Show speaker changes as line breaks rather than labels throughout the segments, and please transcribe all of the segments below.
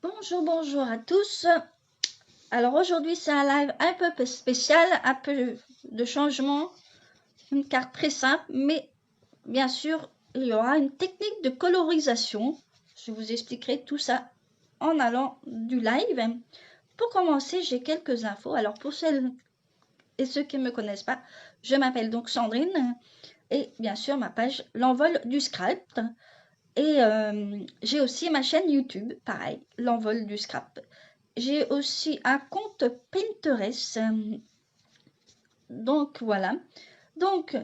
Bonjour à tous. Alors aujourd'hui c'est un live un peu spécial, un peu de changement, une carte très simple, mais bien sûr il y aura une technique de colorisation. Je vous expliquerai tout ça en allant du live. Pour commencer, j'ai quelques infos. Alors pour celles et ceux qui ne me connaissent pas, je m'appelle donc Sandrine et bien sûr ma page L'Envol du Scrap. Et j'ai aussi ma chaîne YouTube, pareil, L'Envol du Scrap. J'ai aussi un compte Pinterest. Donc voilà. Donc,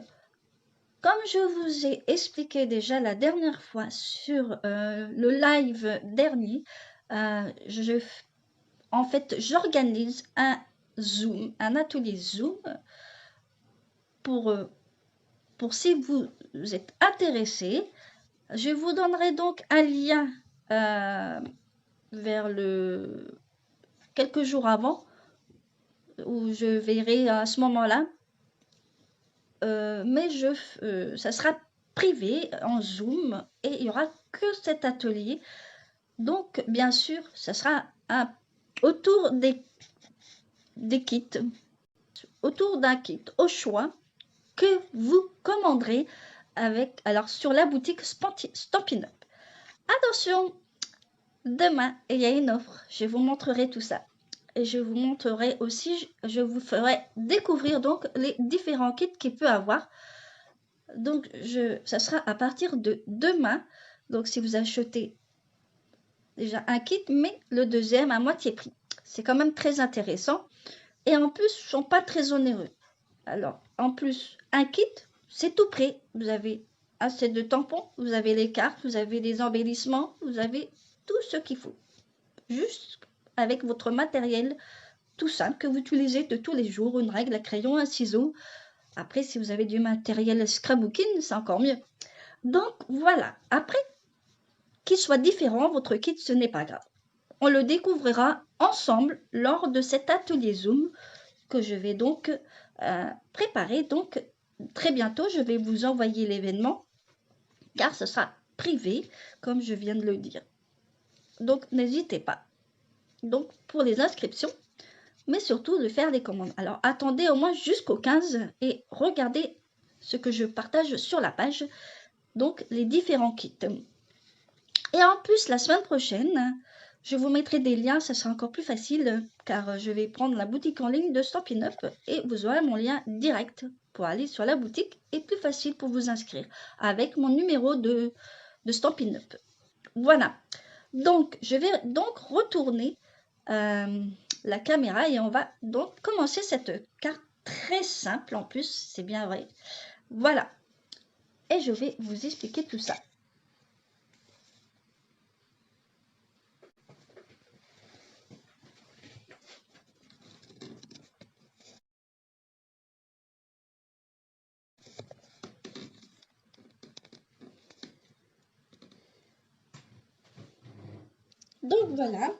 comme je vous ai expliqué déjà la dernière fois sur le live dernier, en fait, j'organise un Zoom, un atelier Zoom pour, pour si vous êtes intéressé. Je vous donnerai donc un lien vers quelques jours avant, où je verrai à ce moment-là. Mais ça sera privé en Zoom et il n'y aura que cet atelier. Donc, bien sûr, ça sera autour des kits, autour d'un kit au choix que vous commanderez sur la boutique Stampin' Up. Attention, demain, il y a une offre. Je vous montrerai tout ça. Et je vous montrerai aussi, je vous ferai découvrir donc les différents kits qu'il peut avoir. Donc, ça sera à partir de demain. Donc, si vous achetez déjà un kit, mais le deuxième à moitié prix. C'est quand même très intéressant. Et en plus, ils ne sont pas très onéreux. Alors, en plus, un kit, c'est tout prêt. Vous avez un set de tampons, vous avez les cartes, vous avez des embellissements, vous avez tout ce qu'il faut. Juste avec votre matériel tout simple que vous utilisez de tous les jours, une règle, un crayon, un ciseau. Après, si vous avez du matériel scrapbooking, c'est encore mieux. Donc voilà, après, qu'il soit différent, votre kit, ce n'est pas grave. On le découvrira ensemble lors de cet atelier Zoom que je vais donc préparer. Donc très bientôt, je vais vous envoyer l'événement car ce sera privé, comme je viens de le dire. Donc n'hésitez pas. Donc pour les inscriptions, mais surtout de faire des commandes. Alors attendez au moins jusqu'au 15 et regardez ce que je partage sur la page, donc les différents kits. Et en plus, la semaine prochaine, je vous mettrai des liens, ça sera encore plus facile, car je vais prendre la boutique en ligne de Stampin' Up et vous aurez mon lien direct pour aller sur la boutique et plus facile pour vous inscrire avec mon numéro de Stampin' Up. Voilà. Donc, je vais donc retourner la caméra et on va donc commencer cette carte très simple en plus, c'est bien vrai. Voilà. Et je vais vous expliquer tout ça. Donc voilà.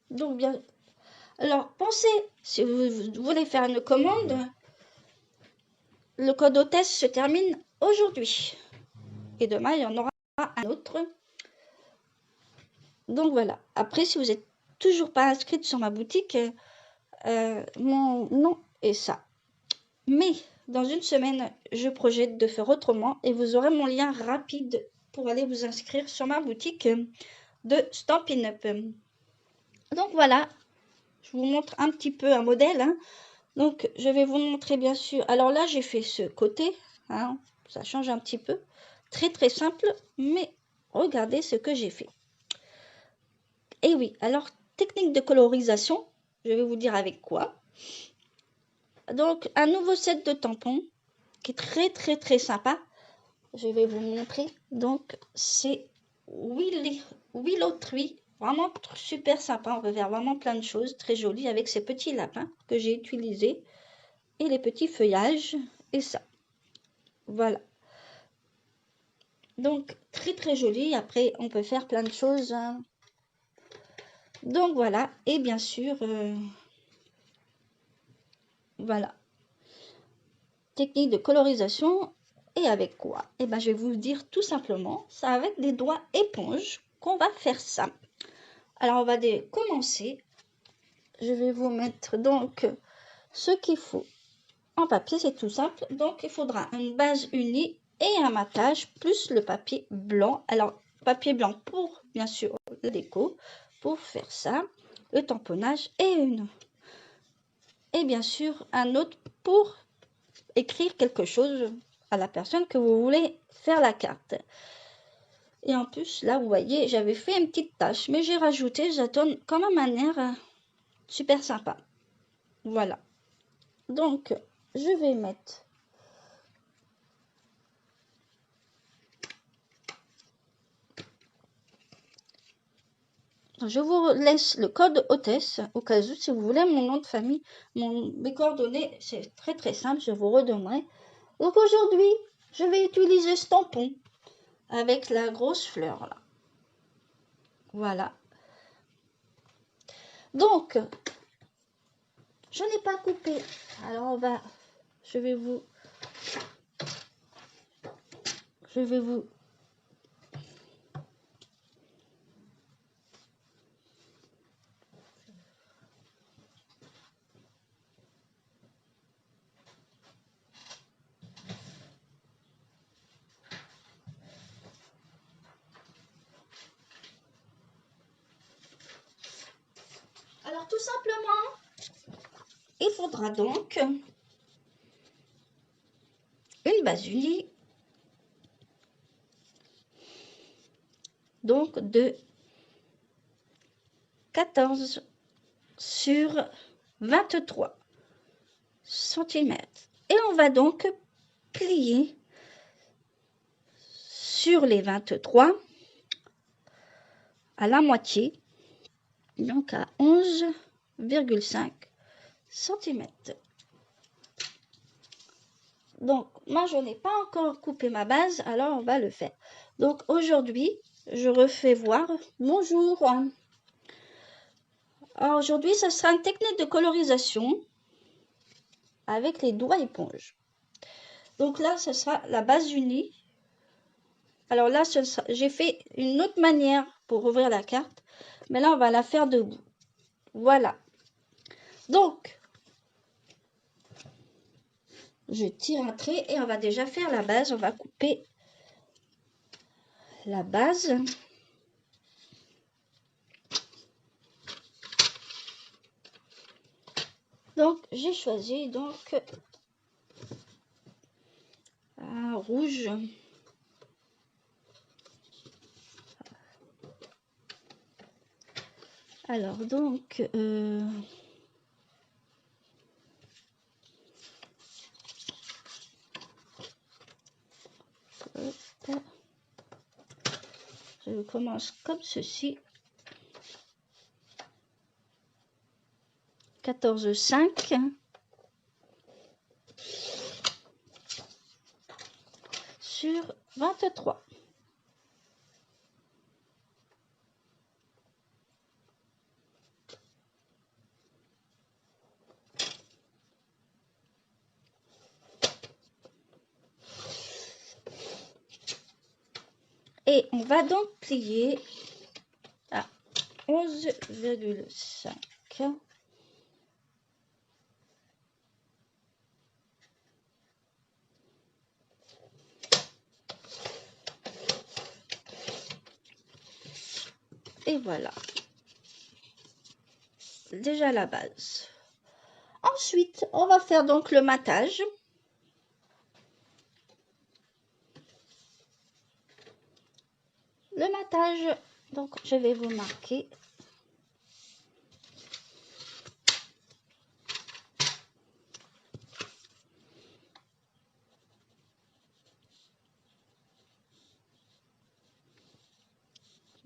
Donc bien. Alors pensez, si vous voulez faire une commande, le code hôtesse se termine aujourd'hui. Et demain, il y en aura un autre. Donc voilà. Après, si vous n'êtes toujours pas inscrite sur ma boutique, mon nom est ça. Mais dans une semaine, je projette de faire autrement et vous aurez mon lien rapide pour aller vous inscrire sur ma boutique de Stampin' Up. Donc voilà, je vous montre un petit peu un modèle. Hein. Donc je vais vous montrer bien sûr. Alors là, j'ai fait ce côté. Hein, ça change un petit peu. Très très simple, mais regardez ce que j'ai fait. Et oui, alors technique de colorisation, je vais vous dire avec quoi. Donc un nouveau set de tampons qui est très très très sympa. Je vais vous montrer. Donc c'est Willow Tree, vraiment super sympa. On peut faire vraiment plein de choses, très jolies avec ces petits lapins que j'ai utilisés et les petits feuillages et ça. Voilà. Donc très très joli. Après on peut faire plein de choses. Hein. Donc voilà. Et bien sûr, voilà. Technique de colorisation. Et avec quoi? Eh ben, je vais vous dire tout simplement, c'est avec des doigts éponges qu'on va faire ça. Alors, on va commencer. Je vais vous mettre donc ce qu'il faut en papier, c'est tout simple. Donc, il faudra une base unie et un matage, plus le papier blanc. Alors, papier blanc pour, bien sûr, la déco, pour faire ça, le tamponnage et bien sûr, un autre pour écrire quelque chose à la personne que vous voulez faire la carte. Et en plus, là, vous voyez, j'avais fait une petite tache, mais j'ai rajouté, ça donne quand même un air super sympa. Voilà. Donc, je vais mettre je vous laisse le code hôtesse au cas où si vous voulez mon nom de famille, mes coordonnées, c'est très simple, je vous redonnerai. Donc aujourd'hui, je vais utiliser ce tampon avec la grosse fleur là. Voilà. Donc, je n'ai pas coupé. Alors je vais vous alors tout simplement, il faudra donc une base unie, donc de 14 sur 23 cm. Et on va donc plier sur les 23 à la moitié, donc à 11,5 cm. Donc, moi, je n'ai pas encore coupé ma base, alors on va le faire. Donc, aujourd'hui, je refais voir. Bonjour. Alors, aujourd'hui, ça sera une technique de colorisation avec les doigts éponges. Donc là, ce sera la base unie. Alors là, j'ai fait une autre manière pour ouvrir la carte, mais là, on va la faire debout. Voilà. Donc, je tire un trait et on va déjà faire la base. On va couper la base. Donc, j'ai choisi donc un rouge. Alors, donc, je commence comme ceci. 14,5 sur 23. Et on va donc plier à 11,5. Et voilà. Déjà la base. Ensuite, on va faire donc le matage. Le matage, donc je vais vous marquer.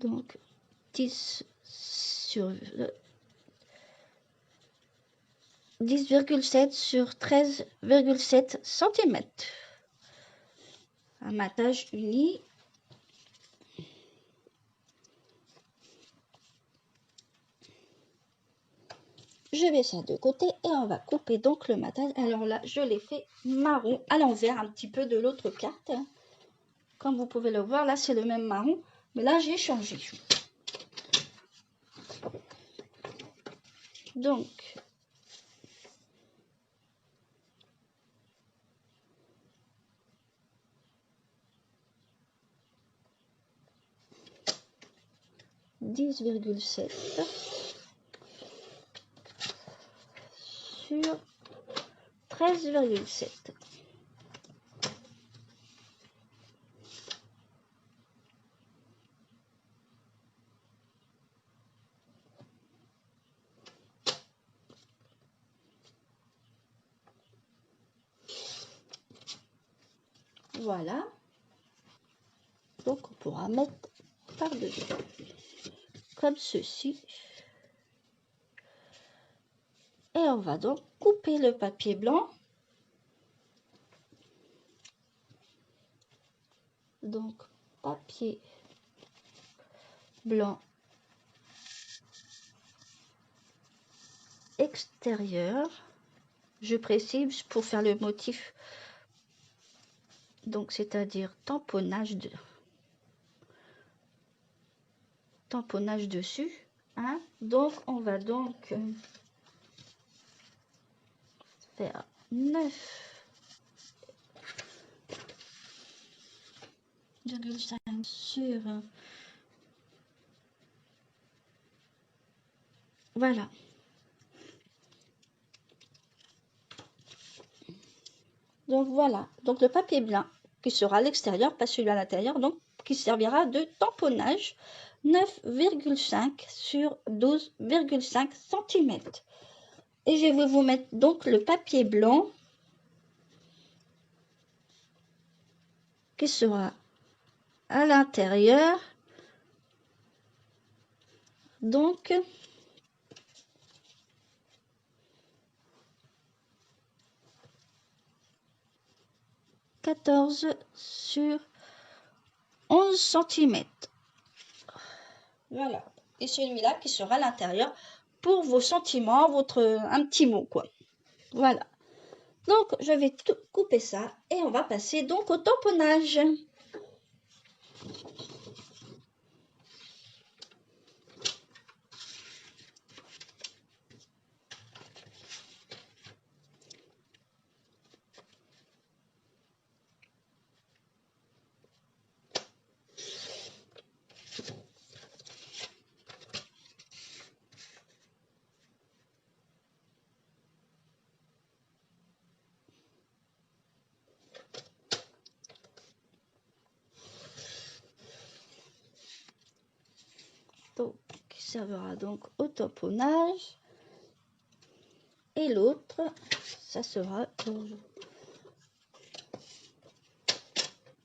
Donc 10 sur 10,7 sur 13,7 cm. Un matage uni. je mets ça de côté et on va couper donc le matage. Alors là, je l'ai fait marron à l'envers, un petit peu de l'autre carte. Comme vous pouvez le voir, là, c'est le même marron. Mais là, j'ai changé. Donc, (10,7) sur 13,7. Voilà. Donc, on pourra mettre par-dessus. Comme ceci. Et on va donc couper le papier blanc. Donc, papier blanc extérieur. Je précise pour faire le motif. Donc, c'est-à-dire tamponnage dessus. Hein. Donc, on va donc faire 9,5 sur... Voilà. Donc voilà, donc le papier blanc qui sera à l'extérieur, pas celui à l'intérieur, donc qui servira de tamponnage 9,5 sur 12,5 cm. Et je vais vous mettre donc le papier blanc qui sera à l'intérieur. Donc, « 14 sur 11 cm. Voilà. Et celui-là qui sera à l'intérieur pour vos sentiments, un petit mot, quoi. Voilà. Donc, je vais tout couper ça et on va passer donc au tamponnage. Donc, qui servira donc au tamponnage. Et l'autre, ça sera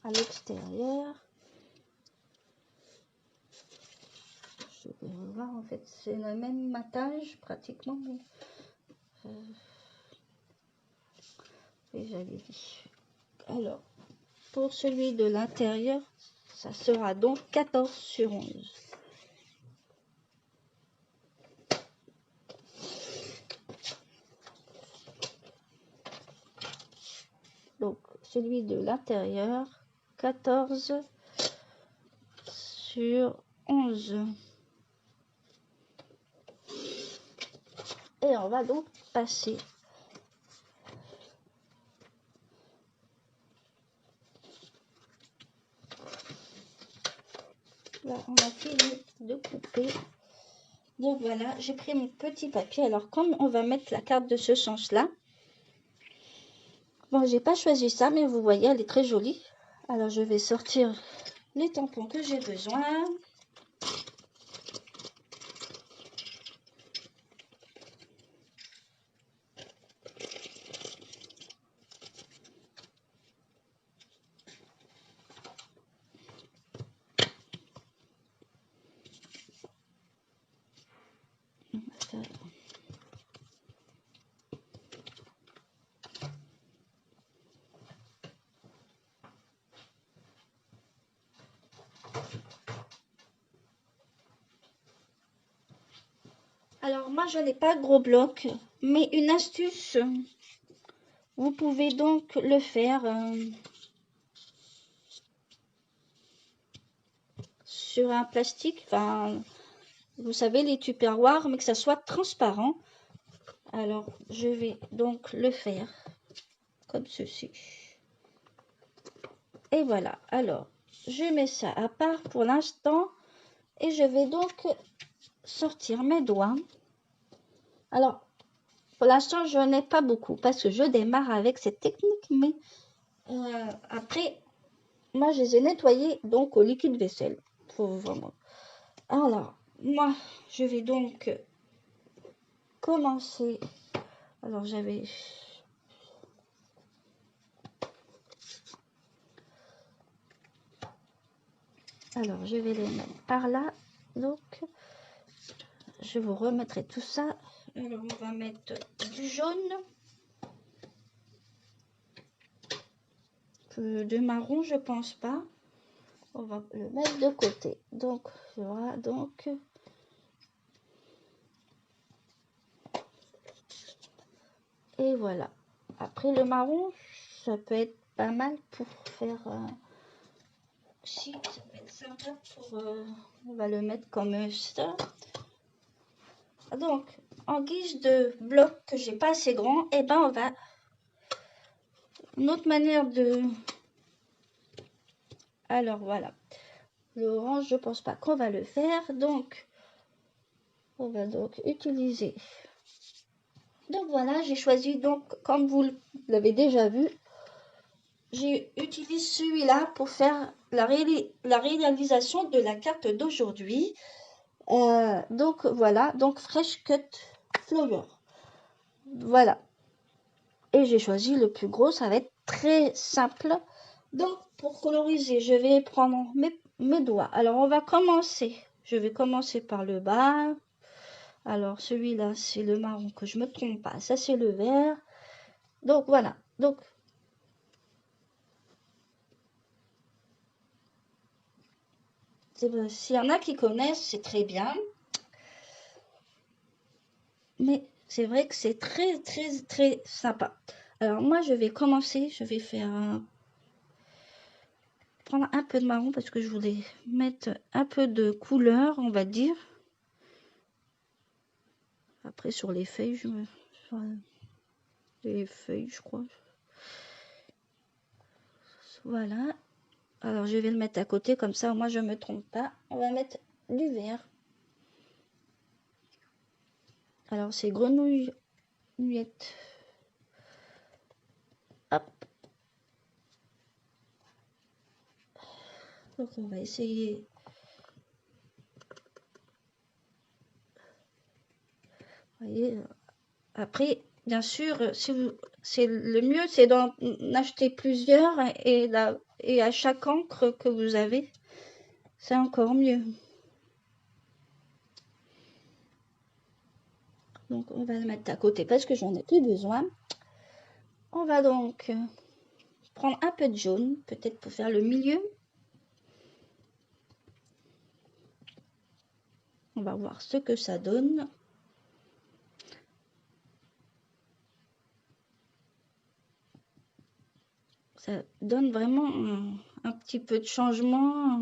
à l'extérieur. Je vais revoir, en fait, c'est le même matage pratiquement. Et j'avais dit. Alors, pour celui de l'intérieur, ça sera donc 14 sur 11. Donc, celui de l'intérieur, 14 sur 11. Et on va donc passer. Là, on a fini de couper. Donc voilà, j'ai pris mon petit papier. Alors, comme on va mettre la carte de ce sens-là, bon, j'ai pas choisi ça, mais vous voyez, elle est très jolie. Alors, je vais sortir les tampons que j'ai besoin. Alors moi je n'ai pas de gros bloc, mais une astuce, vous pouvez donc le faire sur un plastique, enfin vous savez les tupperwares, mais que ça soit transparent. Alors je vais donc le faire comme ceci. Et voilà, alors je mets ça à part pour l'instant et je vais donc sortir mes doigts. Alors pour l'instant je n'ai pas beaucoup parce que je démarre avec cette technique, mais après moi je les ai nettoyés donc au liquide vaisselle. Faut vraiment. Alors moi je vais donc commencer. Alors j'avais alors je vais les mettre par là, donc je vous remettrai tout ça. Alors on va mettre du jaune, du marron je pense pas, on va le mettre de côté. Donc voilà, donc et voilà. Après le marron ça peut être pas mal pour faire si ça peut être sympa pour on va le mettre comme ça. Donc en guise de bloc que j'ai pas assez grand, et ben on va une autre manière de. Alors voilà, le orange je pense pas qu'on va le faire, donc on va donc utiliser. Donc voilà, j'ai choisi, donc comme vous l'avez déjà vu, j'ai utilisé celui-là pour faire la réalisation de la carte d'aujourd'hui. Donc voilà, donc Fresh Cut Flower. Voilà. Et j'ai choisi le plus gros, ça va être très simple. Donc pour coloriser, je vais prendre mes doigts. Alors on va commencer. Je vais commencer par le bas. Alors celui-là, c'est le marron, que je me trompe pas. Ça, c'est le vert. Donc voilà. Donc s'il y en a qui connaissent, c'est très bien. Mais c'est vrai que c'est très, très, très sympa. Alors moi, je vais commencer. Je vais faire prendre un peu de marron parce que je voulais mettre un peu de couleur, on va dire. Après, sur les feuilles, sur les feuilles, je crois. Voilà. Alors, je vais le mettre à côté, comme ça, moi, je ne me trompe pas. On va mettre du vert. Alors, c'est grenouille muette. Hop. Donc, on va essayer. Vous voyez. Après, bien sûr, si vous, c'est le mieux, c'est d'en acheter plusieurs et à chaque encre que vous avez, c'est encore mieux. Donc, on va le mettre à côté parce que j'en ai plus besoin. On va donc prendre un peu de jaune, peut-être pour faire le milieu. On va voir ce que ça donne. Ça donne vraiment un petit peu de changement.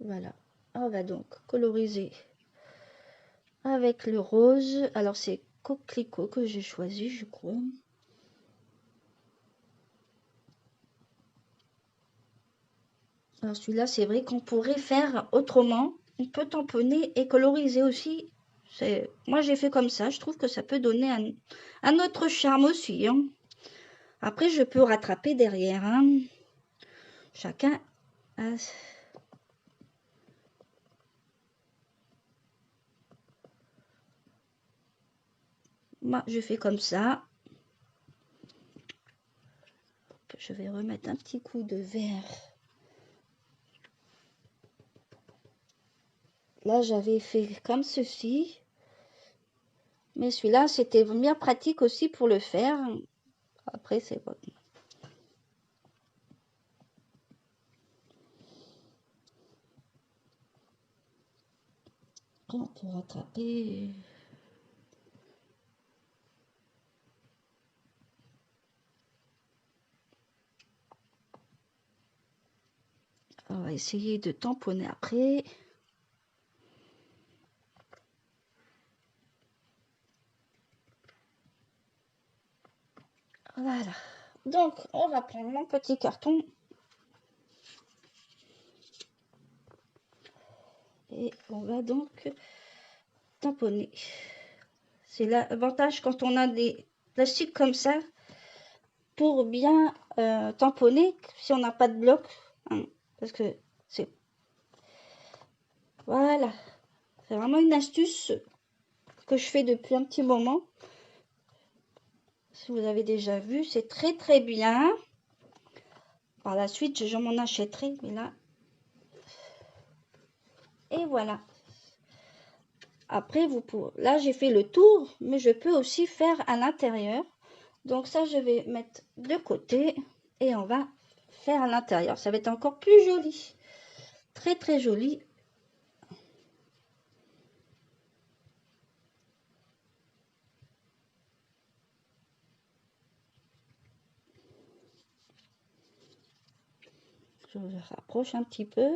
Voilà. On va donc coloriser avec le rose. Alors c'est coquelicot que j'ai choisi, je crois. Alors celui-là, c'est vrai qu'on pourrait faire autrement. On peut tamponner et coloriser aussi. Moi, j'ai fait comme ça. Je trouve que ça peut donner un autre charme aussi, hein. Après, je peux rattraper derrière, hein. Chacun a... Moi, je fais comme ça. Je vais remettre un petit coup de vert. Là, j'avais fait comme ceci. Mais celui-là, c'était bien pratique aussi pour le faire. Après, c'est bon. Après, on peut rattraper. On va essayer de tamponner après. Voilà. Donc, on va prendre mon petit carton. Et on va donc tamponner. C'est l'avantage quand on a des plastiques comme ça, pour bien tamponner si on n'a pas de bloc. Hein, parce que c'est... Voilà. C'est vraiment une astuce que je fais depuis un petit moment. Si vous avez déjà vu, c'est très très bien. Par la suite, je m'en achèterai, mais là... Et voilà. Après, vous pouvez... Là, j'ai fait le tour, mais je peux aussi faire à l'intérieur. Donc ça, je vais mettre de côté et on va faire à l'intérieur. Ça va être encore plus joli. Très très joli. Je vous rapproche un petit peu.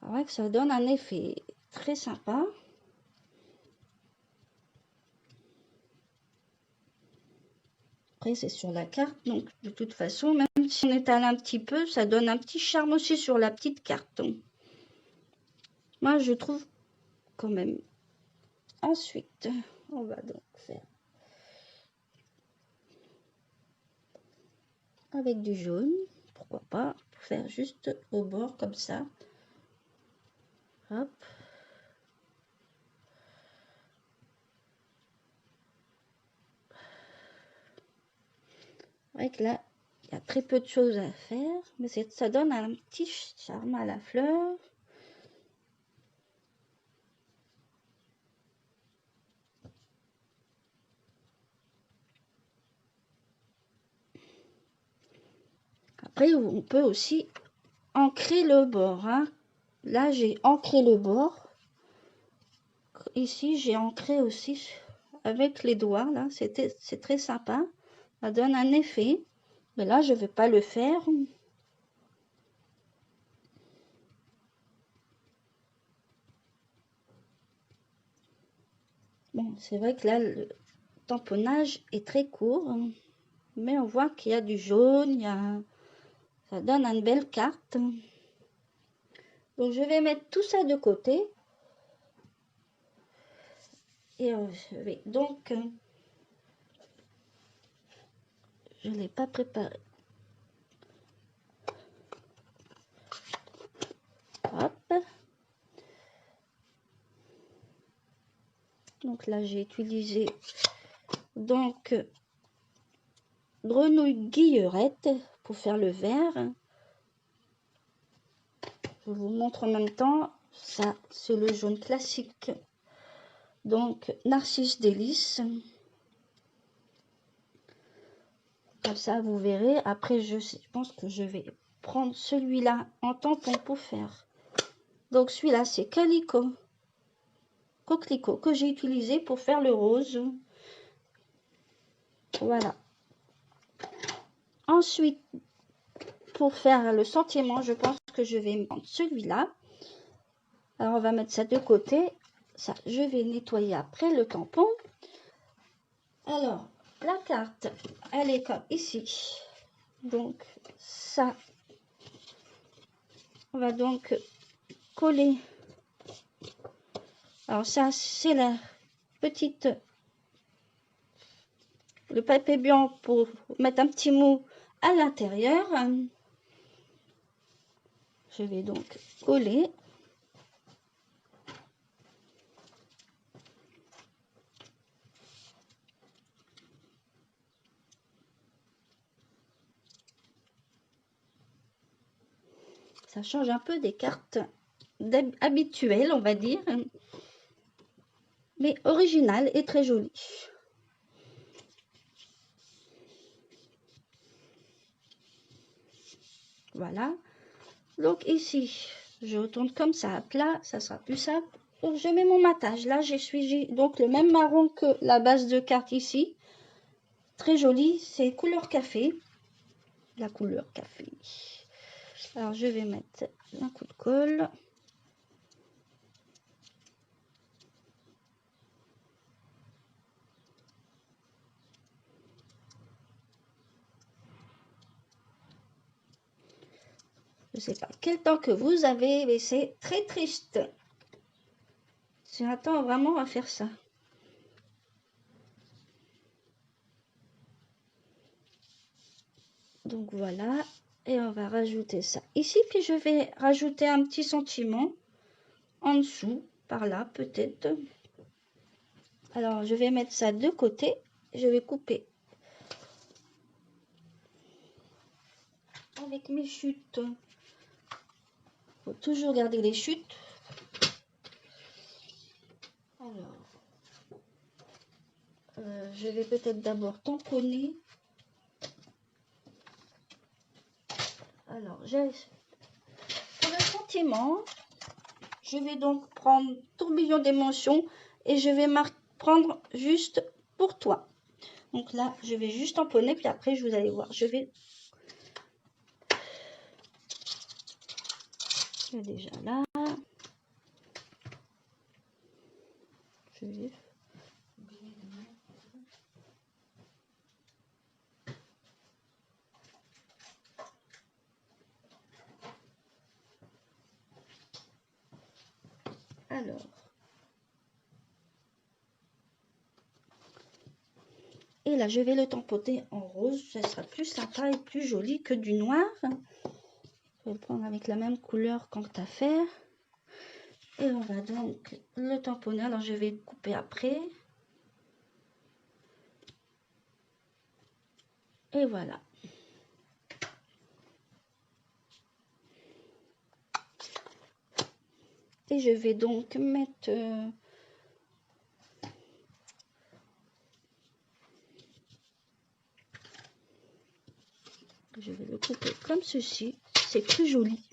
C'est vrai que ça donne un effet très sympa. Après, c'est sur la carte, donc de toute façon, même si on étale un petit peu, ça donne un petit charme aussi sur la petite carte. Moi, je trouve quand même. Ensuite, on va donc faire avec du jaune, pourquoi pas, faire juste au bord comme ça. Hop. C'est vrai que là, il y a très peu de choses à faire, mais ça donne un petit charme à la fleur. Après, on peut aussi ancrer le bord. Hein. Là, j'ai ancré le bord. Ici, j'ai ancré aussi avec les doigts. Là, c'est très sympa. Ça donne un effet. Mais là, je ne vais pas le faire. Bon, c'est vrai que là, le tamponnage est très court. Mais on voit qu'il y a du jaune. Ça donne une belle carte. Donc, je vais mettre tout ça de côté. Et je vais donc... je ne l'ai pas préparé. Hop. Donc là, j'ai utilisé donc grenouille guillerette pour faire le vert. Je vous montre en même temps. Ça, c'est le jaune classique. Donc, narcisse délice. Comme ça, vous verrez. Après, je pense que je vais prendre celui-là en tampon pour faire. Donc, celui-là, c'est Calico Coquelicot que j'ai utilisé pour faire le rose. Voilà. Ensuite, pour faire le sentiment, je pense que je vais prendre celui-là. Alors, on va mettre ça de côté. Ça, je vais nettoyer après le tampon. Alors, la carte, elle est comme ici. Donc, ça, on va donc coller. Alors, ça, c'est la petite... le papier blanc pour mettre un petit mot à l'intérieur. Je vais donc coller. Ça change un peu des cartes habituelles, on va dire. Mais original et très joli. Voilà. Donc ici, je retourne comme ça à plat, ça sera plus simple. Donc je mets mon matage. Là, j'ai donc le même marron que la base de carte ici. Très joli, c'est couleur café. La couleur café. Alors je vais mettre un coup de colle. Je sais pas quel temps que vous avez, mais c'est très triste. J'ai un temps vraiment à faire ça. Donc voilà, et on va rajouter ça ici, puis je vais rajouter un petit sentiment en dessous, par là peut-être. Alors je vais mettre ça de côté, je vais couper avec mes chutes. Faut toujours garder les chutes. Alors, je vais peut-être d'abord tamponner. Alors, pour le sentiment, je vais donc prendre tourbillon d'émotions et je vais prendre juste pour toi. Donc là, je vais juste tamponner, puis après, vous allez voir, je vais déjà là. Je vais... Alors, et là, je vais le tamponner en rose. Ça sera plus sympa et plus joli que du noir. Je vais le prendre avec la même couleur quant à faire. Et on va donc le tamponner. Alors, je vais couper après. Et voilà. Et je vais donc mettre... je vais le couper comme ceci. C'est plus joli.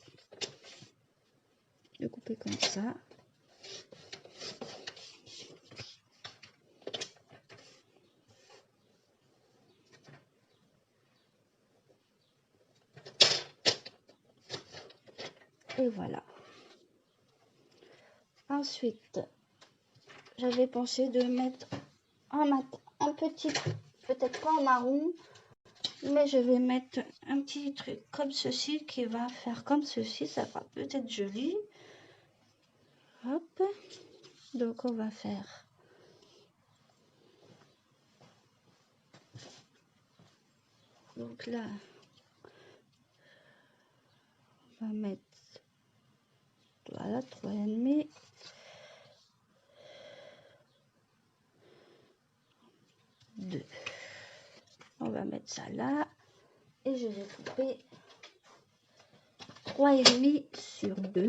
Le couper comme ça. Et voilà. Ensuite, j'avais pensé de mettre un petit, peut-être pas en marron, mais je vais mettre un petit truc comme ceci qui va faire comme ceci. Ça va peut-être joli. Hop. Donc on va faire... Donc là, on va mettre... Voilà, 3,5. On va mettre ça là et je vais couper 3,5 sur 2.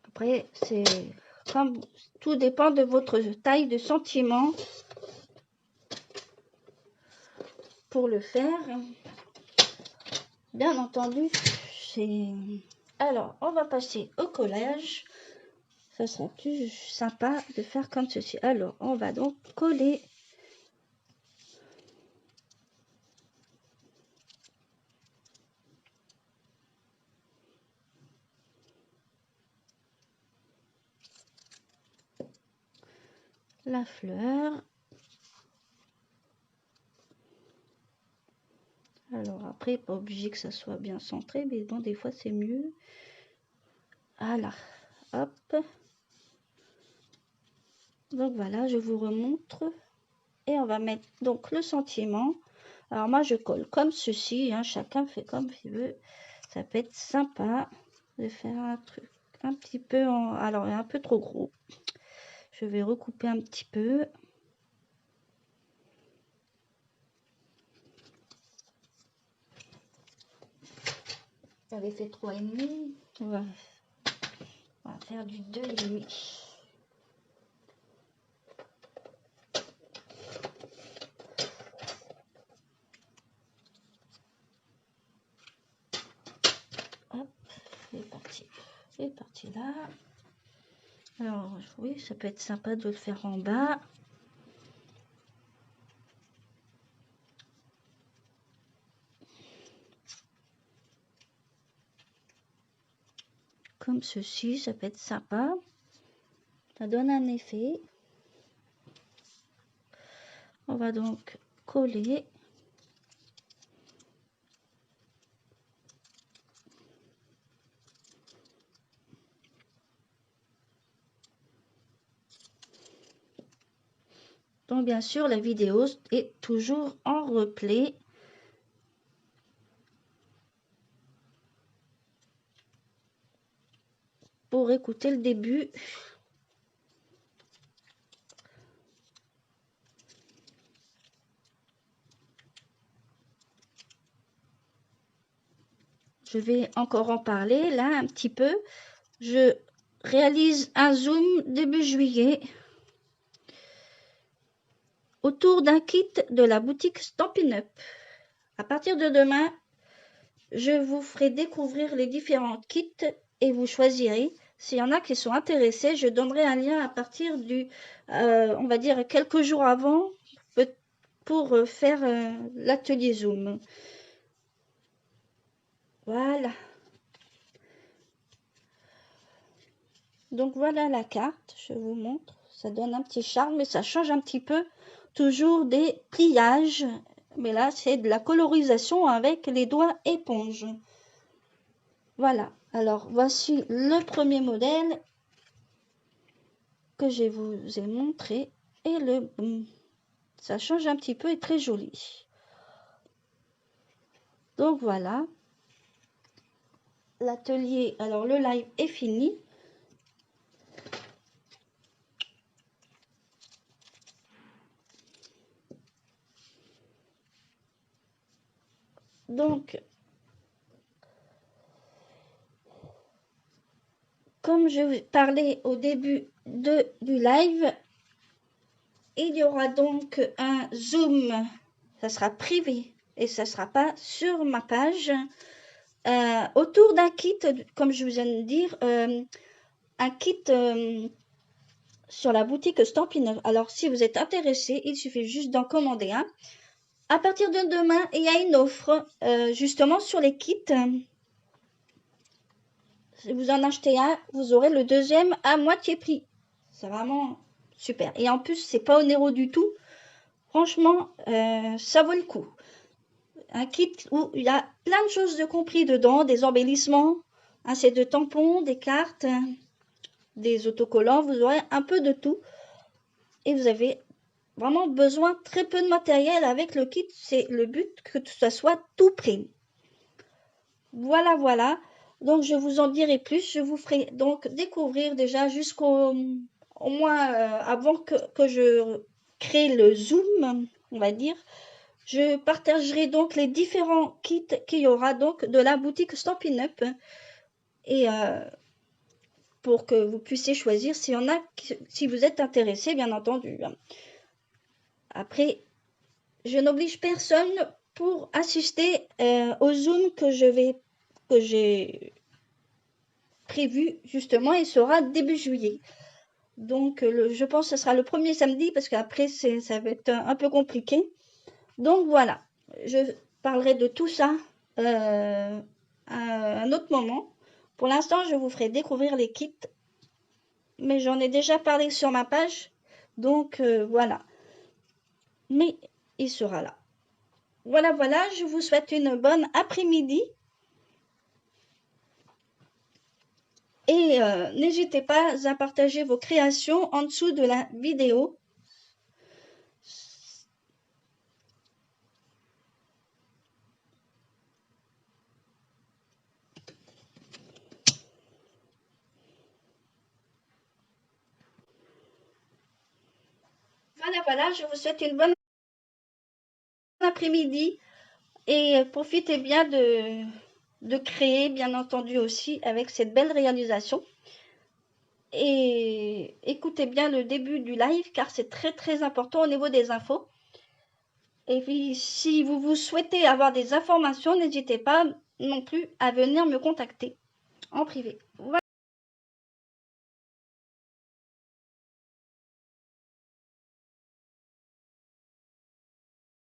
Après, c'est comme tout dépend de votre taille de sentiment pour le faire. Bien entendu, c'est... Alors, on va passer au collage. Ça sera plus sympa de faire comme ceci. Alors, on va donc coller la fleur. Alors après, pas obligé que ça soit bien centré, mais bon, des fois c'est mieux. Voilà, hop. Donc voilà, je vous remontre. Et on va mettre donc le sentiment. Alors moi, je colle comme ceci, hein, chacun fait comme il veut. Ça peut être sympa de faire un truc un petit peu en... Alors, un peu trop gros. Je vais recouper un petit peu. J'avais fait 3,5. On va faire du 2,5. C'est parti là. Alors oui, ça peut être sympa de le faire en bas. Comme ceci, ça peut être sympa. Ça donne un effet. On va donc coller. Donc bien sûr, la vidéo est toujours en replay. Pour écouter le début. Je vais encore en parler là un petit peu. Je réalise un zoom début juillet autour d'un kit de la boutique Stampin' Up. À partir de demain, je vous ferai découvrir les différents kits et vous choisirez. S'il y en a qui sont intéressés, je donnerai un lien à partir du, on va dire, quelques jours avant pour faire l'atelier Zoom. Voilà. Donc voilà la carte, je vous montre. Ça donne un petit charme, mais ça change un petit peu. Toujours des pliages, mais là c'est de la colorisation avec les doigts éponge. Voilà, alors voici le premier modèle que je vous ai montré. Et ça change un petit peu et très joli. Donc voilà. L'atelier, alors le live est fini. Donc, comme je parlais au début du live, il y aura donc un Zoom. Ça sera privé et ça sera pas sur ma page. Autour d'un kit, comme je vous viens de dire, un kit sur la boutique Stampin' Up. Alors, si vous êtes intéressé, il suffit juste d'en commander un. À partir de demain, il y a une offre justement sur les kits. Si vous en achetez un, vous aurez le deuxième à moitié prix. C'est vraiment super. Et en plus, c'est pas onéreux du tout. Franchement, ça vaut le coup. Un kit où il y a plein de choses de compris dedans, des embellissements, un set de tampons, des cartes, des autocollants, vous aurez un peu de tout. Et vous avez vraiment besoin très peu de matériel avec le kit, c'est le but que ça soit tout prêt. Voilà, voilà. Donc je vous en dirai plus, je vous ferai donc découvrir déjà jusqu'au au moins avant que je crée le Zoom, on va dire. Je partagerai donc les différents kits qu'il y aura donc de la boutique Stampin' Up et pour que vous puissiez choisir s'il y en a, si vous êtes intéressé, bien entendu. Après, je n'oblige personne pour assister au Zoom que j'ai prévu justement et sera début juillet. Donc, je pense que ce sera le premier samedi parce qu'après, ça va être un peu compliqué. Donc voilà, je parlerai de tout ça à un autre moment. Pour l'instant, je vous ferai découvrir les kits, mais j'en ai déjà parlé sur ma page, donc voilà. Mais il sera là. Voilà, voilà, je vous souhaite une bonne après-midi. Et n'hésitez pas à partager vos créations en dessous de la vidéo. Voilà, voilà, je vous souhaite une bonne après-midi et profitez bien de créer, bien entendu aussi, avec cette belle réalisation. Et écoutez bien le début du live car c'est très très important au niveau des infos. Et puis si vous souhaitez avoir des informations, n'hésitez pas non plus à venir me contacter. en privé.